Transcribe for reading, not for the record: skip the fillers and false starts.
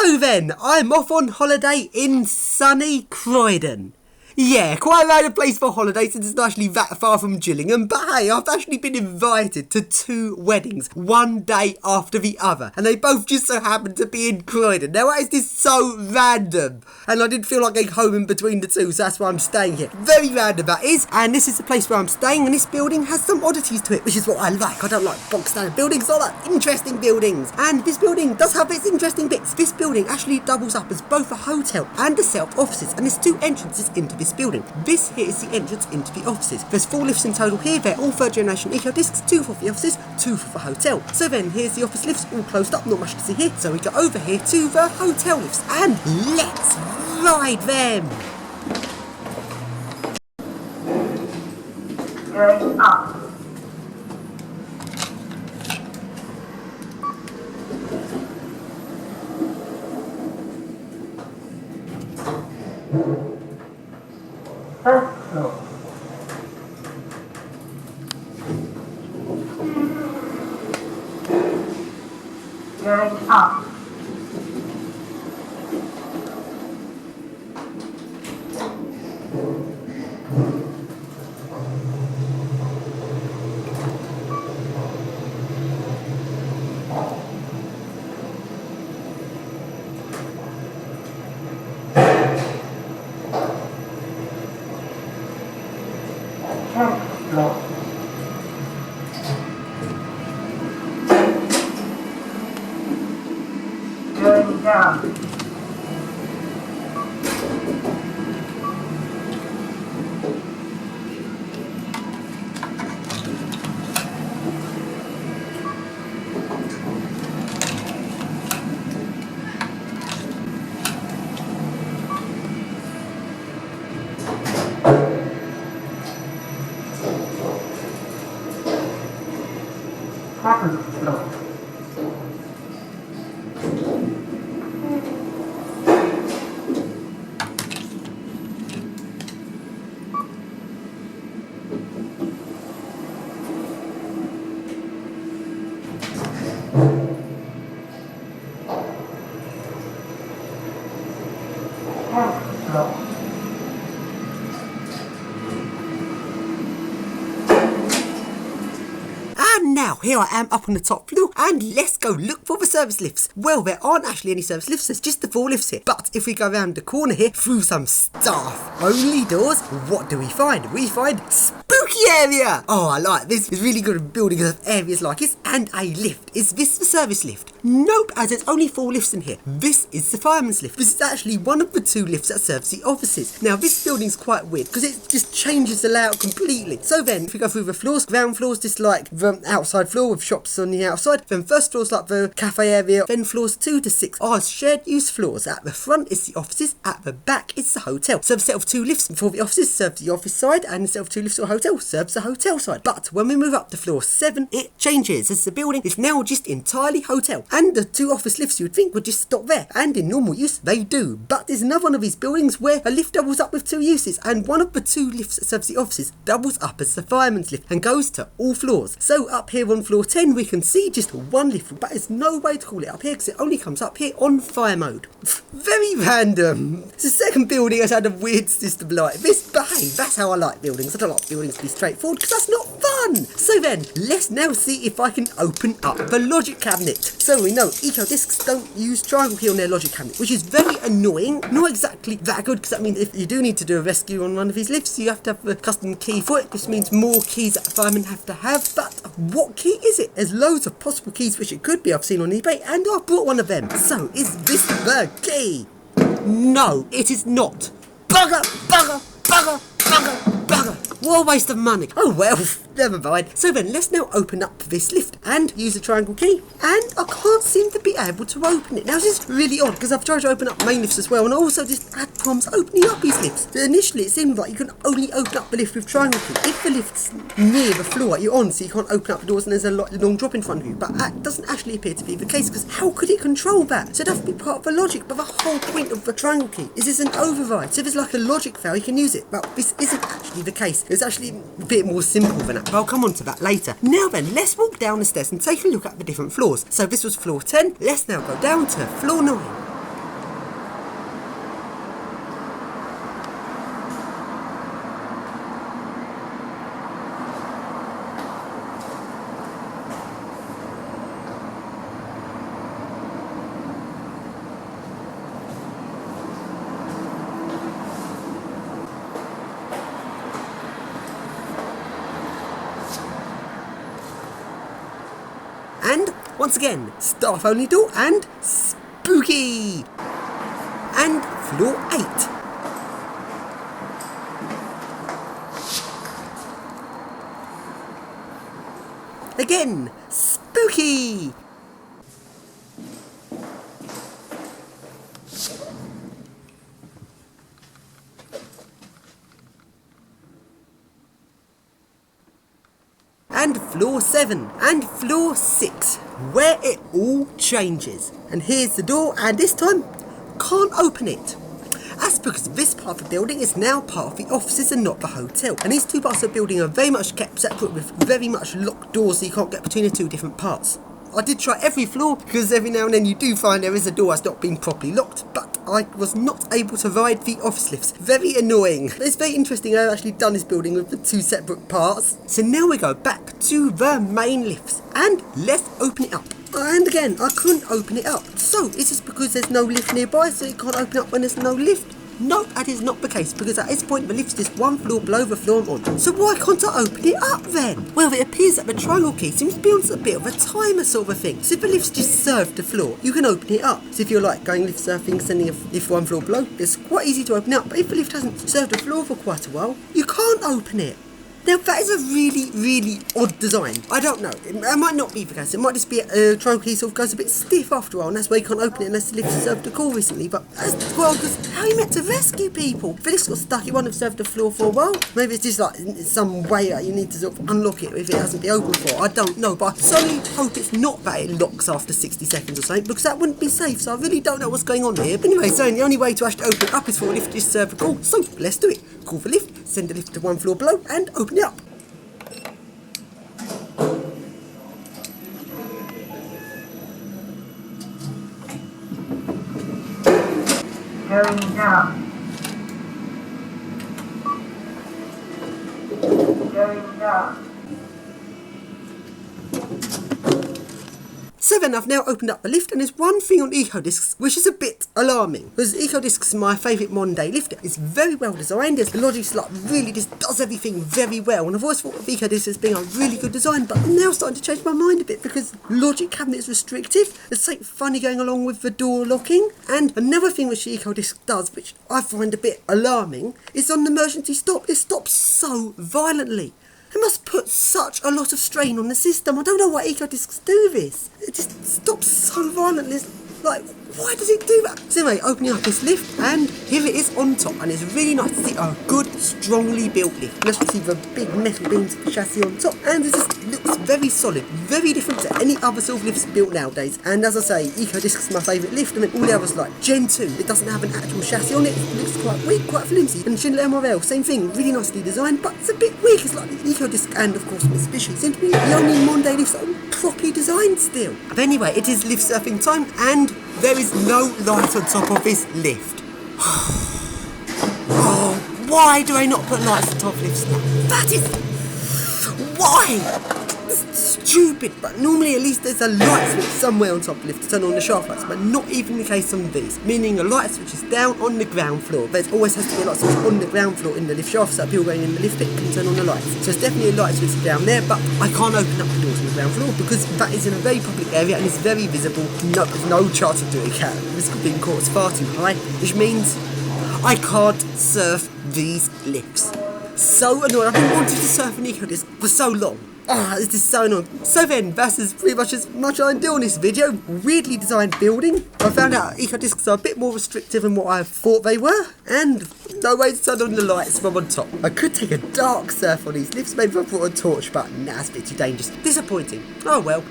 So then, I'm off on holiday in sunny Croydon. Yeah, quite a random place for holiday since it's not actually that far from Gillingham, but hey, I've actually been invited to 2 weddings, one day after the other, and they both just so happen to be in Croydon. Now, why is this so random? And I didn't feel like going home in between the two, so that's why I'm staying here. Very random that is, and this is the place where I'm staying, and this building has some oddities to it, which is what I like. I don't like box standard buildings, I like interesting buildings, and this building does have its interesting bits. This building actually doubles up as both a hotel and a set of offices, and there's 2 entrances into this building. This here is the entrance into the offices. There's 4 lifts in total here. They're all 3rd generation Ecodiscs, 2 for the offices, 2 for the hotel. So then here's the office lifts all closed up, not much to see here. So we go over here to the hotel lifts and let's ride them. Going up. First floor. Going up. Going down. Second floor. And now, here I am up on the top floor, and let's go look for the service lifts. Well, there aren't actually any service lifts, there's just the 4 lifts here. But if we go around the corner here, through some staff-only doors, what do we find? We find spooky area! Oh, I like this. It's really good at building areas like this. And a lift. Is this the service lift? Nope, as there's only 4 lifts in here. This is the fireman's lift. This is actually one of the 2 lifts that serves the offices. Now, this building's quite weird, because it just changes the layout completely. So then, if we go through the floors, ground floor's just like the outside floor with shops on the outside. Then first floor's like the cafe area. Then floors 2 to 6 are shared use floors. At the front is the offices. At the back is the hotel. So a set of 2 lifts for the offices serves the office side, and a set of 2 lifts for the hotel serves the hotel side. But when we move up to floor 7, it changes, as the building is now just entirely hotel. And the 2 office lifts you would think would just stop there, and in normal use they do. But there's another one of these buildings where a lift doubles up with 2 uses, and one of the 2 lifts that serves the offices doubles up as the fireman's lift and goes to all floors. So up here on floor 10 we can see just 1 lift, but there's no way to call it up here because it only comes up here on fire mode. Very random. It's the second building that's had a weird system like this, but hey, that's how I like buildings. I don't like buildings to be straightforward because that's not fun. So then, let's now see if I can open up the logic cabinet. So we know Ecodiscs don't use triangle key on their logic cabinet, which is very annoying. Not exactly that good, because that means if you do need to do a rescue on one of these lifts, you have to have a custom key for it. This means more keys that firemen have to have. But what key is it? There's loads of possible keys which it could be. I've seen on eBay, and I bought one of them. So is this the key? No, it is not. Bugger, bugger, bugger, bugger, bugger. What a waste of money. Oh well, never mind. So then, let's now open up this lift and use the triangle key. And I can't seem to be able to open it. Now this is really odd, because I've tried to open up main lifts as well, and I also just had problems opening up these lifts. So initially, it seemed like you can only open up the lift with triangle key if the lift's near the floor you're on, so you can't open up the doors and there's a long drop in front of you. But that doesn't actually appear to be the case, because how could it control that? So it'd have to be part of the logic. But the whole point of the triangle key is it's an override. So if it's like a logic fail, you can use it. But this isn't actually the case. It's actually a bit more simple than that. But I'll come on to that later. Now then, let's walk down the stairs and take a look at the different floors. So this was floor 10. Let's now go down to floor 9. Once again, staff only door and spooky. And floor 8. Again, spooky. And floor 7 and floor 6, where it all changes. And here's the door, and this time can't open it. That's because this part of the building is now part of the offices and not the hotel. And these two parts of the building are very much kept separate with very much locked doors, so you can't get between the two different parts. I did try every floor, because every now and then you do find there is a door that's not been properly locked, but I was not able to ride the office lifts. Very annoying. But it's very interesting I've actually done this building with the two separate parts. So now we go back to the main lifts, and let's open it up. And again, I couldn't open it up. So, is this because there's no lift nearby, so it can't open up when there's no lift? No, that is not the case, because at this point the lift's just one floor below the floor I'm on. So why can't I open it up then? Well, it appears that the triangle key seems to be on a bit of a timer sort of a thing. So if the lift's just served the floor, you can open it up. So if you're like going lift surfing, sending a lift one floor below, it's quite easy to open it up. But if the lift hasn't served the floor for quite a while, you can't open it. Now that is a really, really odd design. I don't know. It might not be the case. It might just be a triangle key sort of goes a bit stiff after a while, and that's why you can't open it unless the lift served the call recently. But as well, because how are you meant to rescue people? If the lift got stuck, it won't have served the floor for a while. Maybe it's just like some way that you need to sort of unlock it if it hasn't been open for. I don't know, but I certainly hope it's not that it locks after 60 seconds or something, because that wouldn't be safe. So I really don't know what's going on here. But anyway, so the only way to actually open it up is for the lift to just serve the call. So let's do it. Call the lift, send the lift to one floor below, and open it up. Going down. Going down. 7, I've now opened up the lift, and there's one thing on Ecodiscs which is a bit alarming, because Ecodiscs is my favourite modern day lifter. It's very well designed, the logic like really just does everything very well, and I've always thought of Ecodiscs as being a really good design, but I'm now starting to change my mind a bit, because logic cabinet is restrictive, there's something funny going along with the door locking, and another thing which the Ecodisc does, which I find a bit alarming, is on the emergency stop. It stops so violently. It must put such a lot of strain on the system. I don't know why Ecodiscs do this. It just stops so violently. It's like, why does it do that? So anyway, opening up this lift, and here it is on top, and it's really nice to see a good, strongly built lift. And let's see the big metal beams of the chassis on top, and it just looks very solid, very different to any other sort of lifts built nowadays. And as I say, Ecodisc is my favourite lift. I mean, all the others like Gen 2, it doesn't have an actual chassis on it. It looks quite weak, quite flimsy. And Schindler MRL, same thing, really nicely designed, but it's a bit weak. It's like Ecodisc and of course Mitsubishi seem to be the only modern day lifts that are properly designed still. But anyway, it is lift surfing time, and there is no light on top of this lift. Oh, why do I not put lights on top of lifts now? That is... why? It's stupid, but normally at least there's a light switch somewhere on top of the lift to turn on the shaft lights, but not even the case on these, meaning a light switch is down on the ground floor. There always has to be a light switch on the ground floor in the lift shaft, so that people going in the lift pit can turn on the lights. So it's definitely a light switch down there, but I can't open up the doors on the ground floor because that is in a very public area and it's very visible. No, there's no chance of doing that. The risk of being caught is far too high, which means I can't surf these lifts. So annoying. I've been wanting to surf an Ecodisc for so long. This is so annoying. So then, that's pretty much as much as I do on this video. Weirdly designed building. I found out Ecodiscs are a bit more restrictive than what I thought they were. And no way to turn on the lights from on top. I could take a dark surf on these lifts, maybe if I brought a torch, but nah, it's a bit too dangerous. Disappointing. Oh well.